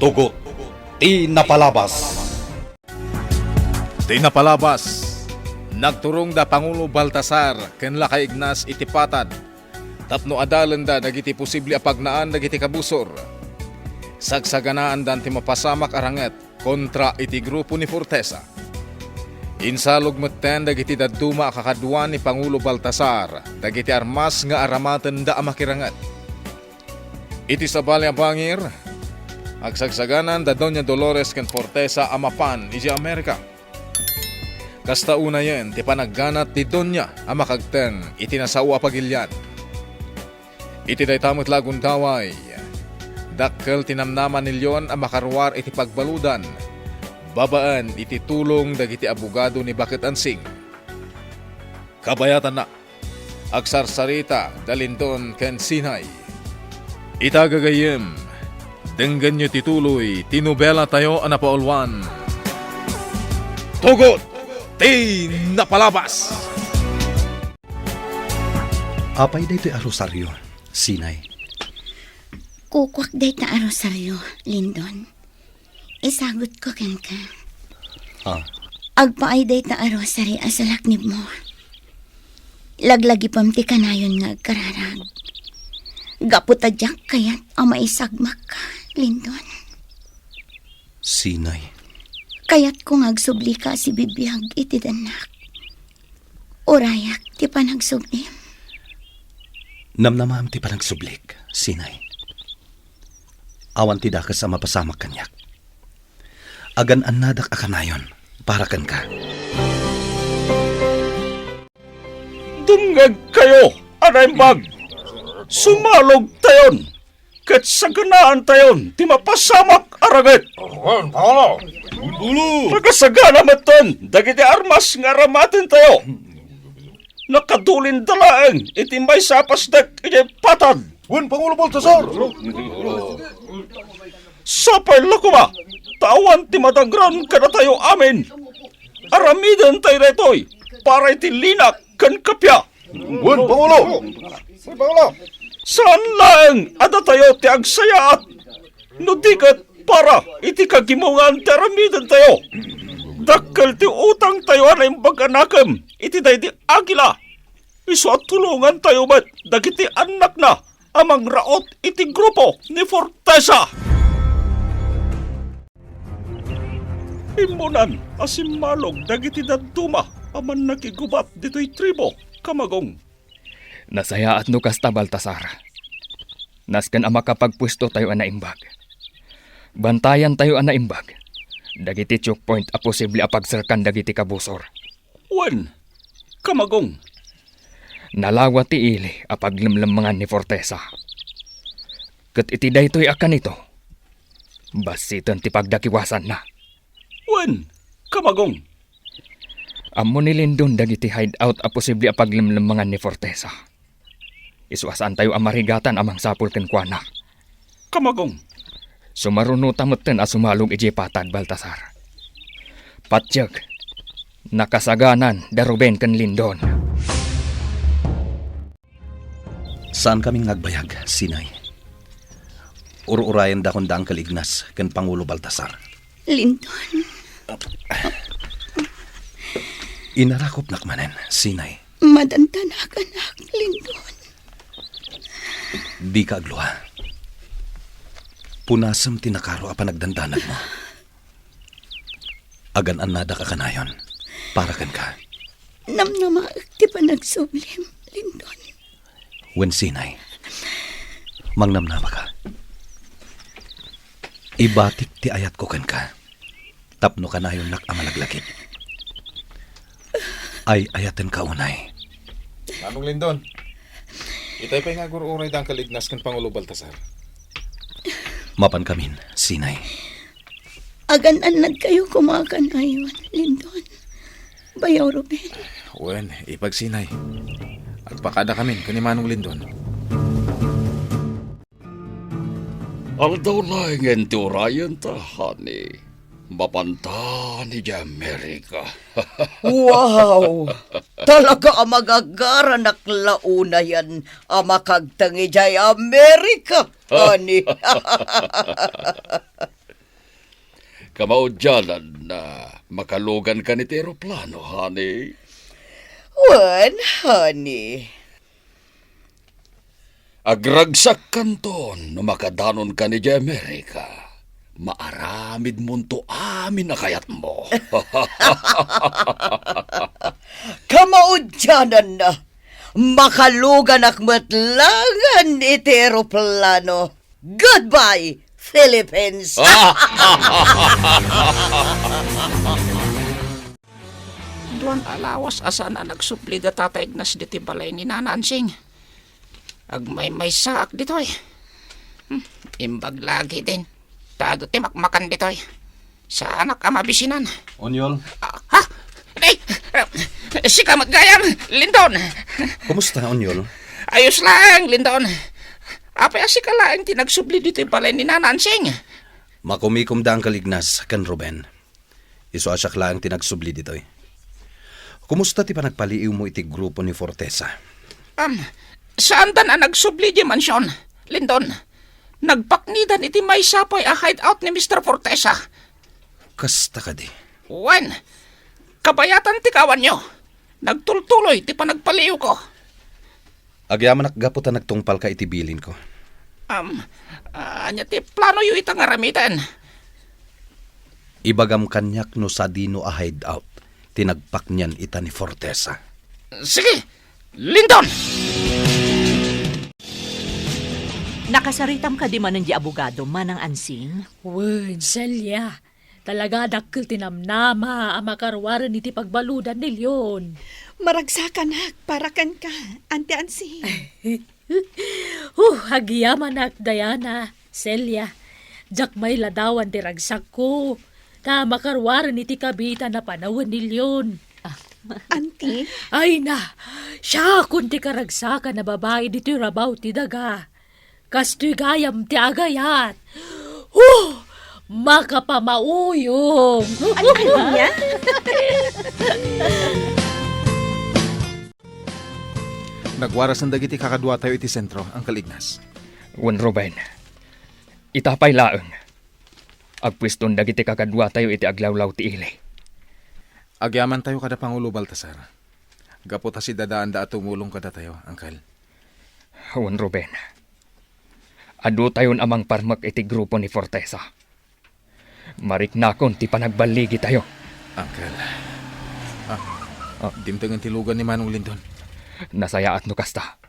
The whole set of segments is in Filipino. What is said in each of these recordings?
Tugot, ti napalabas. Di napalabas, nagturong da Pangulo Baltasar ken Lakay Ignas iti patad. Tapno adalan da dagiti posible apagnaan dagiti kabusor. Sagsaganaan dan ti mapasamak aranget kontra iti grupo ni Fortesa. Insalog metten dagiti dadduma kakadwa ni Pangulo Baltasar dagiti armas nga aramaten da amakiranget. Iti sabali a bangir, agsagsaganan da Doña Dolores ken Fortesa amapan iti Amerika. Kasta una yen, ti panagganat ti Donya amakagten iti nasawa pagilyan. Iti daytamot lagun daway, dakkel tinamnaman nilyon amakarwar iti pagbaludan, babaan iti tulong dagiti abogado ni Bakit Ansing. Kabayatan na, agsarsarita dalindon ken Sinay. Itagagayem, denggan nyo tituloy, tinubela tayo anapaulwan. Tugot! Ti napalabas! Apay daytoy a rosaryo, Sinay. Kukwak day ta arosaryo, Lindon. Isagot ko ken ka. Agpaay day ta arosari asalaknib mo. Laglagi pam ti kanayon nga agkararag. Gaputadyak kayat ang maisagmak ka, Lindon. Sinay. Kayat kung agsubli ka si bibiyag iti danak. Urayak ti panagsubli. Namnamam ti panagsublik, Sinay. Awan ti dakas sa mapasamak kanyak. Agan anadak akanayon, para kan ka. Dungag kayo, anaymbag! Sumalog tayon! Kat saganaan tayon, ti mapasamak araget! Pagkasagana matan, dagiti armas nga ramatin tayo! Nakadulin dalaeng, iti may sapasdak iti patad! Pangulo Baltasar! Sapay lakuma, tawan ti madagran kada tayo amin! Aramidan tayo retoy, para iti linak kan kapya! Pangulo! Saan lang ada tayo ti agsayaat? No dikat para iti kagimungan ti aramidan tayo. Dakkel ti utang tayo anay baganakam iti day di agila. Isu at tulungan tayo bat dagiti anak na amang raot iti grupo ni Fortesa. Imunan asimalog dagiti daduma aman nakigubat dito'y tribo kamagong. Nasayaat no kasta Baltasar. Nasken ang makapagpwesto tayo anaimbag. Bantayan tayo anaimbag. Dagiti choke point a posible apagserkan dagiti kabusor. Wen, kamagong. Nalawa ti ili apaglimlamangan ni Fortesa. Ket iti daytoy akan ito. Basiton ti pagdakiwasan na. Wen, kamagong. Amo ni Lindon dagiti hideout a posible apaglimlamangan ni Fortesa. Isuasan tayo amarigatan amang sapul ken kuana. Kamagong. Sumarunuta moten a sumalog iji patad Baltasar. Patsyag, nakasaganan da Ruben ken Lindon. Saan kaming nagbayag, Sinay? Ur-urayan da kong daang Kalignas ken Pangulo Baltasar. Lindon, Inarakop nakmanen, Sinay. madantanakan Lindon. Di ka agluha. Punasam tinakaro a panagdandanag mo. Agan anada ka kanayon. Para kan ka. Namnama ti panagsublim, Lindon. Wen Sinay. Mangnamnama ka. Ibatik ti ayat ko kan ka. Tapno kanayon nak amalaglakit. Ay ayaten ka unay. Anong Lindon? Itay pa'y nga gururay dang Kalignas ken Pangulo Baltasar. Mapan kamin, Sinay. Agan-anad kayo kumakanayon, Lindon. Bayaw, Ruben. Wen, ipagsinay. Agpakada kami kanimanong Lindon. Aldaw laingen ti urayan ta, honey. Mapanta ni Amerika. Wow! Talaga ang magagara naklauna yan ang makagtangi jay Amerika, honey. Kamaudyanan na makalugan ka ni aeroplano, honey. Wan, honey. Agragsak kanton no makadanon ka ni Amerika. Maaramid munto amin na kayat mo. Kamaudyanan na. Makalugan akmatlangan iti aeroplano. Goodbye, Philippines! Duan alawas asa na nagsupli da Tata Ignas diti balay ni Nanansing. Agmay saak ditoy. Imbag lagi din. Tado ti makmakan ditoy. Sa anak amabisinan. Onyol, Ha? Ay! Si Kamot Gayam, Lindon! kumusta, Onyol? Ayos lang, Lindon. Apay si kalaang tinagsubli dito yung balay ni Nanansing. Makumikom da ang kalignas kan Ruben. Iso asyak lang tinagsubli ditoy. Kumusta ti panagpaliiw mo iti grupo ni Fortesa? Saan dan ang nagsubli di mansyon, Lindon? Nagpaknidan iti may sapoy a hideout ni Mr. Fortesa. Kasta ka di. Wen, kabayatan ti kawan nyo. Nagtultuloy ti panagpaliw ko. Agyaman nakgaputan nagtungpal ka iti bilin ko. Anya ti plano yu itang aramitan. Ibagam kanyak no sa dino a hideout. Tinagpak niyan ita ni Fortesa. Sige, Lindon! Nakasaritam ka di man di abogado manang ansing? Wen, Celia. Talaga dakkel tinamnama ang makarwaran iti pagbaludan ni Leon. Maragsakan hak, parakan ka, Ante Ansi. Hagiyaman ak, Diana, Celia. Jak may ladawan ti ragsak ko. Ta makarwaran iti kabita na panawan ni Leon. Auntie? Ay na, siya kunti karagsakan na babae dito rabaw ti daga. Kasto'y gayam ti agayat. Makapamauyong. Ano niya? Nagwaras ang dagiti kakadwa tayo iti sentro, ang Kalignas. Wen Ruben, itapay laeng. Agpwiston dagiti kakadwa tayo iti aglawlaw ti ili. Agyaman tayo kada Pangulo Baltasar. Gapot si dadaan da at tumulong kada tayo, Angkal. Wen Ruben, adu tayon amang parmak iti grupo ni Fortesa. Mariknakon ti panagbaligi tayo. Angkal. Dimtangan tilugan ni Manong Lindon. Nasayaat no kasta.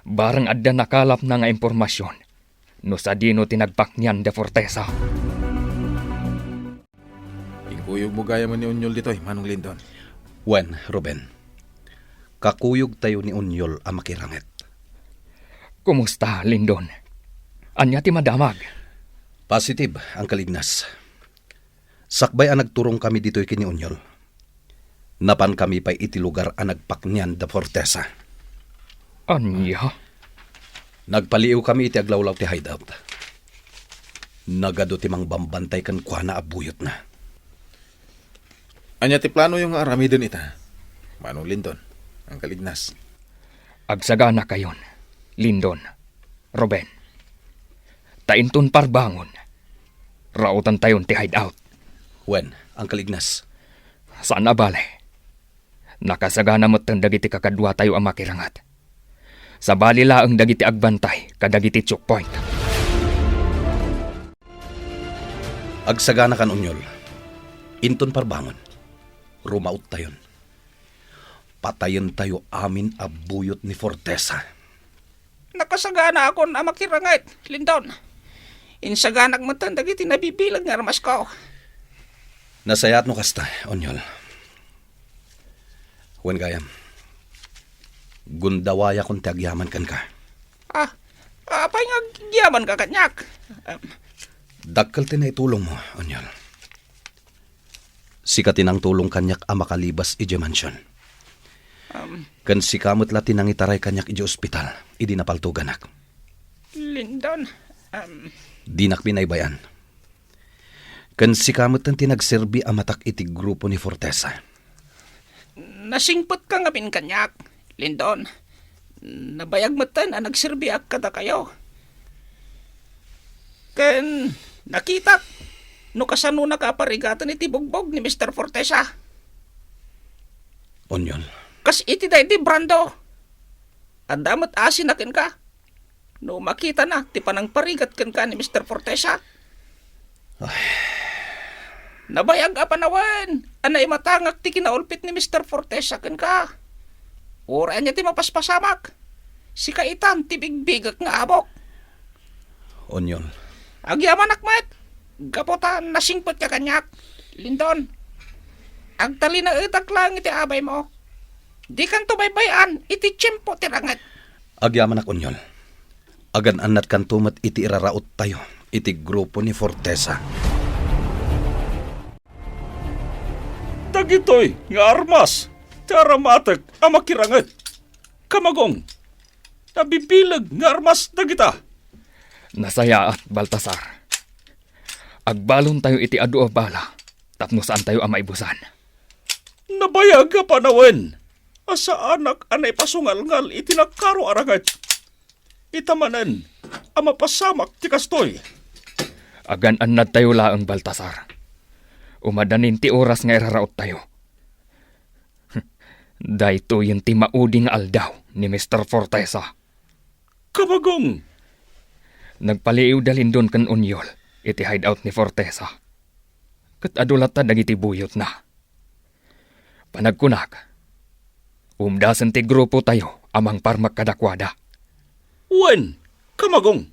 Barang adda nakalap na nga impormasyon. No sa dino tinagpak niyan de Fortesa. Ingkuyog mo gaya mo ni Unyol ditoy, Manong Lindon. Wen, Ruben. Kakuyog tayo ni Unyol ang makirangit. Kumusta, Lindon? Anya ti madamag? Positive ang Kalignas. Sakbay ang nagturong kami dito'y kini Unyol. Napan kami pa'y iti lugar ang nagpaknyan da Fortesa. Anya? Nagpaliw kami iti aglawlaw ti hideout. Nagado ti mang bambantay kan kuha na abuyot na. Anya ti plano yung aramidon ita, Manong Lindon, ang Kalignas. Agsagana kayon, Lindon, Ruben. Taintun parbangon. Rautan tayon ti hideout. Wen, ang Kalignas. Sana bale. Nakasagana mo't ang dagiti kakadwa tayo ang makirangat. Sa balila ang dagiti agbantay kadagiti choke point. Agsagana kan Unyol. Inton parbangon. Rumaut tayon. Patayon tayo amin abuyot ni Fortesa. Nakasagana ako na makirangay, Lindon. Insaganak mo tan dagiti nabibilag nga armas ko. Nasayat no kasta, Onyol. Wen gayam. Gundawaya kung tiagyaman kan ka. Apay nga giyaman ka kanyak. Dakkel na itulong mo, Onyol. Sikatin ang tulong kanyak ang makalibas iji mansyon. Kan sikamot latin ang itaray kanyak iji ospital, idi napaltuganak. Lindon, Dinak binaybayan. Kan sikamot ang tinagserbi ang matak iti grupo ni Fortesa. nasingpot ka nga min kanyak, Lindon. Nabayag mo tan ang nagserbi ak kada kayo. Ken nakita No kasano nakaparigatan iti bugbog ni Mr. Fortesa. Onyol, Kas iti day di Brando. Andamat asin akin ka. No makita na, ti panang parigat ken ka ni Mr. Fortesa. Nabayag apanawan. Anay matangak ti kinaulpit ni Mr. Fortesa ken ka. Ora niya ti mapaspasamak. Si kaitan ti bigbigak nga abok. Onyol, Agyaman akmat. Gapotan nasingpot ka kanyak. Lindon. Agtali na itak lang iti abay mo. Di kan tubaybayan, iti tiyempo tirangat. agyaman ak Onyol. Agan anat kan tumat iti iraraot tayo, iti grupo ni Fortesa. Dagitoy nga armas. Taramatag amakirangat. Kamagong. Nabibilag nga armas dagita. Nasaya at Baltasar. Agbalon tayo iti adu a bala, tapno saan tayo ang maibusan. Nabayag ka panawen. Asa anak anay pasungal-ngal itinakaro arangat. Itamanan, ama pasamak ti kastoy. Agan annad tayo laang Baltasar. Umadanin ti oras nga iraraot tayo. Dahito yung ti mauding aldaw ni Mr. Fortesa. Kamagong. Nagpaliiw dalin doon kan Onyol, iti hideout ni Fortesa. Kat adulat ta dagiti buyot na. Panagkunak, umdasan ti grupo tayo amang parmak kadakwada. Wen, kamagong.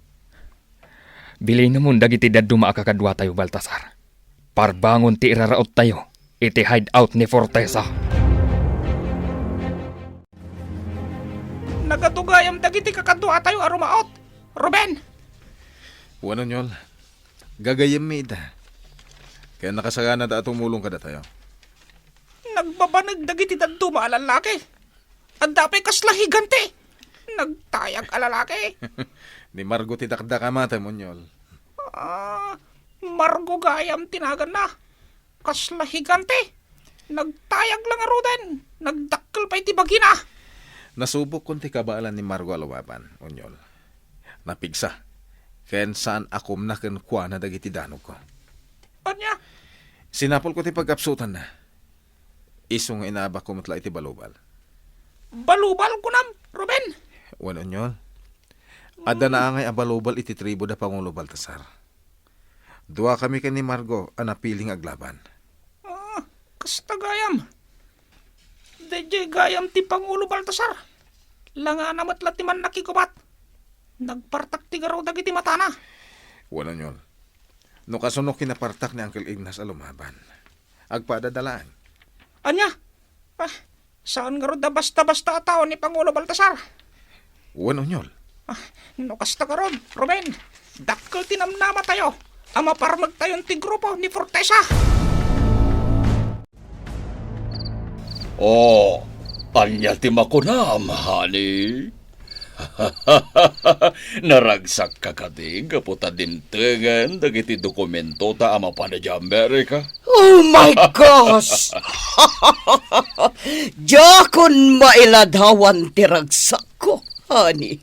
Bilay namun dagiti daduma kakadwa tayo Baltasar. Parbangon ti iraraot tayo, iti hideout ni Fortesa. Nagatugayam dagiti kakadwa tayo arumaot. Ruben. Wano Nyol, gagayam mi ita. Kaya nakasagana da tumulong ka da tayo. Nagbabanag dagiti daduma alalaki. At dapay kaslahigante. Nagtayag alalaki. Ni Margo ti dakda ka mata mo Nyol. Margo gayam tinagan na. Kaslahigante. Nagtayag lang arudan. Nagdakkel pa iti bagina. Nasubok kung ti kabaalan ni Margo alawapan, Onyol. Napigsa. Ken saan akom na ken kwa na dagiti danog ko. Anya? Sinapol ko ti pagkapsutan na. Isong inaba ko matla iti balubal. Balubal ko nam, Ruben. Wano Onyol. Ada na angay ang balubal iti tribo da Pangulo Baltasar. Dua kami ken ni Margo ang napiling aglaban. Kasta gayam. DJ gayam ti Pangulo Baltasar. Langa namat latiman nakikubat. Nagpartak ti garaw dagiti matana. Wala Nyol. No kasunok kinapartak ni Uncle Ignas alumaban. Agpadadalaan. Anya? Saan garo da basta-basta tao ni Pangulo Baltasar? Wala Nyol. No kasta karon, Ruben. Dakkel tinamnama tayo. Ama parmag tayon ti grupo ni Fortesa. Oh, anya ti makunam, honey. Naragsak ka kating kaputa dintengan dagiti dokumento ta ama pa na di Amerika. Oh my gosh! Jakon mailadawan ti ragsak ko, honey.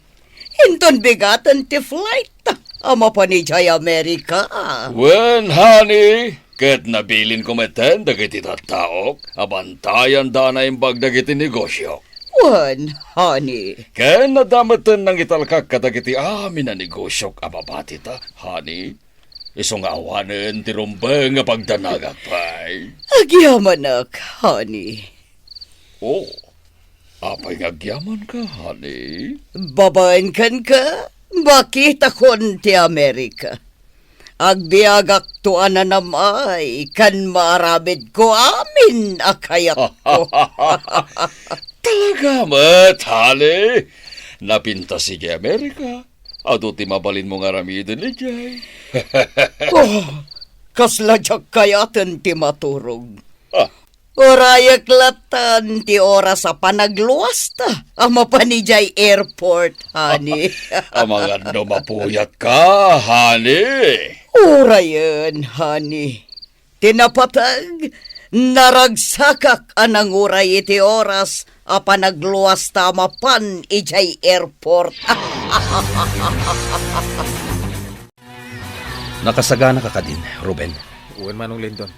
Hinton bigatan ti flight ta ama pa ni Jay Amerika. When, honey, ket nabilin kometen dagiti tattaok, abantayan da na imbag dagiti negosyo. Wan, honey. Ken nadamatan nang italkak kadagiti amin na negosyok ababati ta, honey. Isong awanen ti rumbeng nga pagdanagak pay. Agyamanak, honey. Oh, apay ngagyaman ka, honey? Babaen kan ka, bakit akon ti Amerika? Agbiagak to ananamay, kan maarabid ko amin akayak ko. Talaga mat, hali. Napinta si Jay Amerika. Ado ti mabalin mo nga ramidin ni Jay. Oh, kasladyak kayatan ti maturog. Orayak latan ti oras sa panagluwas ta. Ama pa ni Jay Airport, honey. Amang ano mapuyat ka, honey. Orayan, honey. Tinapatag, naragsakak anang uray iti oras apa nagluwas tama pan ijay airport. Nakasagana ka din, Ruben. Uwan Manong Lindon.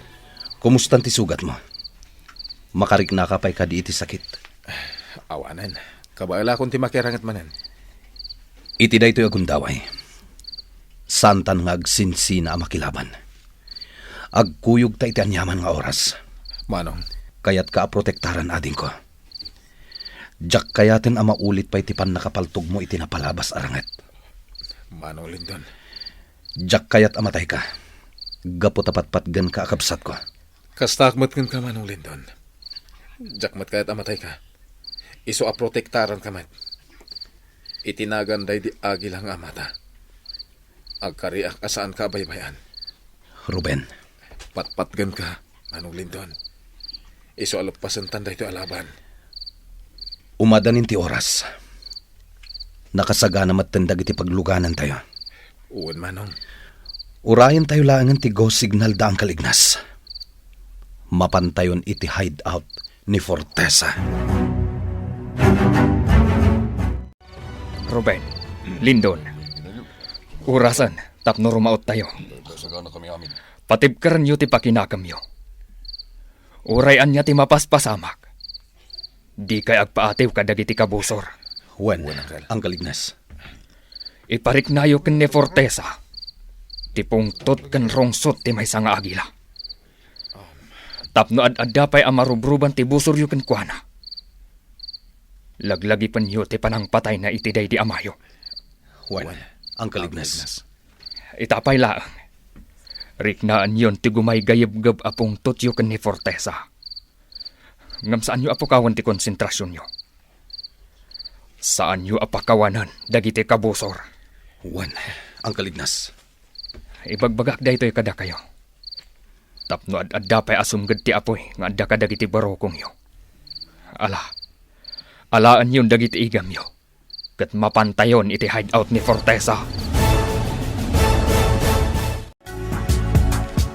Kumusta ti sugat mo? Makarik na ka pa'y ka di iti sakit. Awanan. Kabaala kung ti makirangat manan. Iti da ito'y agundaway. Santan nga agsinsi na makilaban. Agkuyog ta iti anyaman nga oras. Manong. Kayat ka protektaran ading ko. Jak kayaten ama ulit pa iti pan nakapaltog mo iti napalabas aranget. Manong Lindon. Jak kayat amatay ka. Gapo tapatpatgan ka akabsat ko. Kastakmat ka Manong Lindon. Jakmat kaya't amatay ka. Iso a protektaran kamat. Itinagan day di agilang amata. Agkariak asaan ka baybayan. Ruben. Patpatgan ka, Manong Lindon. Iso alapasan tanday to alaban. Umadanin ti oras. Nakasagana mattendag iti pagluganan tayo. Uwan Manong. Urayan tayo laangan ti go signal da ang kalignas. Mapantayon iti hideout ni Fortesa. Ruben, Lindon. Urasan, tapno rumaot tayo. Patibkaran yu ti pakinakam yu. Urayan niya ti mapaspasamak. Di kay agpaatiw kadagiti kabusor. Wen, ang kalignas. Iparik na yu ken ni Fortesa. Ti pungtot ken rongsot ti may sanga agila. Tapno ad-adda pa'y amarubruban ti busor yu ken kuana. Laglagi pan yu ti panang patay na itiday di amayo. Wen, ang kalignas. Itapay laang. Riknaan yon ti gumay gayib-gab apong tutyo ken ni Fortesa. Ngam saan yu apukawan ti konsentrasyon yu? Saan yu apakawanan dagiti kabusor? Wen, ang kalignas. Ibagbagak da ito'y kada kayo. Tapno ad-adda pa'y asumgad ti apoy nga adda ka dagiti barokong yu. Alaan yun dagiti igam yu. Kat mapantayon iti hideout ni Fortesa.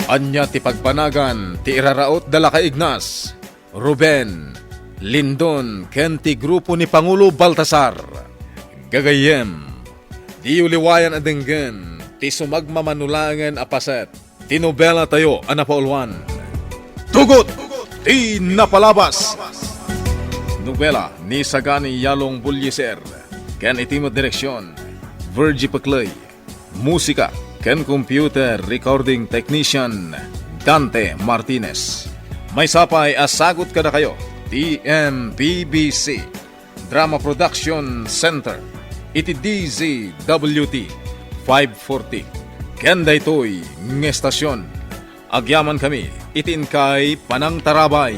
Anya ti pagpanagan, ti iraraot dala ka Ignas, Ruben, Lindon, ken ti grupo ni Pangulo Baltasar. Gagayem, di uliwayan adenggen, ti sumagmamanulangan apaset, ti nobela tayo anapaulwan. Tugot, ti napalabas. Nobela ni Sagani Yalong Bulyeser, ken itimo direksyon, Virgie Paclay, musika, ken computer recording technician Dante Martinez. May sapay asagot kada kayo TMPBC Drama Production Center iti DZWT 540 ken daytoy ng estasyon. Agyaman kami itin kay Panang Tarabay.